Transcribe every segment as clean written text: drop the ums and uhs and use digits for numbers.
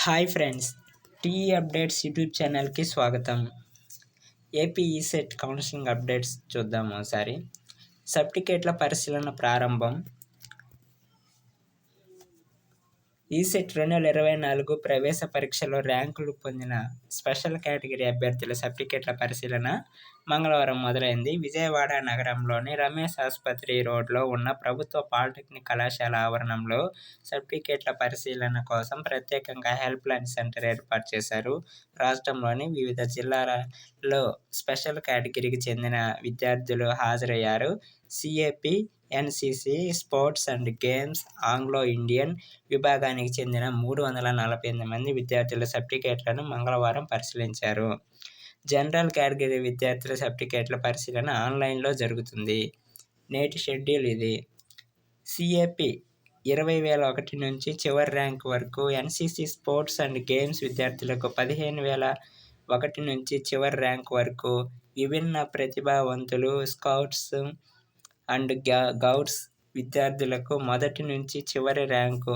Hi friends, TE updates YouTube ఛానల్కి స్వాగతం. AP ECET counselling updates చూద్దాము ఒకసారి. సర్టిఫికేట్ల పరిశీలన ప్రారంభం. ఈసెట్ 2024 ప్రవేశ పరీక్షలో ర్యాంకులు పొందిన స్పెషల్ కేటగిరీ అభ్యర్థుల సర్టిఫికేట్ల పరిశీలన మంగళవారం మొదలైంది. విజయవాడ నగరంలోని రమేష్ ఆసుపత్రి రోడ్లో ఉన్న ప్రభుత్వ పాలిటెక్నిక్ కళాశాల ఆవరణంలో సర్టిఫికేట్ల పరిశీలన కోసం ప్రత్యేకంగా హెల్ప్ లైన్ సెంటర్ ఏర్పాటు చేశారు. రాష్ట్రంలోని వివిధ జిల్లాలలో స్పెషల్ కేటగిరీకి చెందిన విద్యార్థులు హాజరయ్యారు. CAP, NCC, sports and games, Anglo Indian విభాగానికి చెందిన 348 మంది విద్యార్థుల సర్టిఫికేట్లను మంగళవారం పరిశీలించారు. జనరల్ కేటగిరీ విద్యార్థుల సర్టిఫికేట్ల పరిశీలన ఆన్లైన్లో జరుగుతుంది. నేటి షెడ్యూల్ ఇది. సిఏపి 20,001 నుంచి చివరి ర్యాంకు వరకు, ఎన్సిసి, స్పోర్ట్స్ అండ్ గేమ్స్ విద్యార్థులకు 15,001 నుంచి చివరి ర్యాంకు వరకు, విభిన్న ప్రతిభావంతులు, స్కౌట్స్ అండ్ గౌట్స్ విద్యార్థులకు మొదటి నుంచి చివరి ర్యాంకు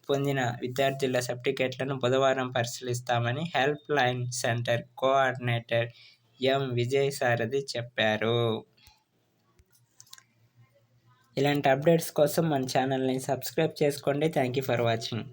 పొందిన విద్యార్థుల సర్టిఫికేట్లను బుధవారం పరిశీలిస్తామని helpline centre coordinator M. Vijayasarathi చెప్పారు. ఇలాంటి అప్డేట్స్ కోసం మన ఛానల్ని సబ్స్క్రైబ్ చేసుకోండి. Thank you for watching.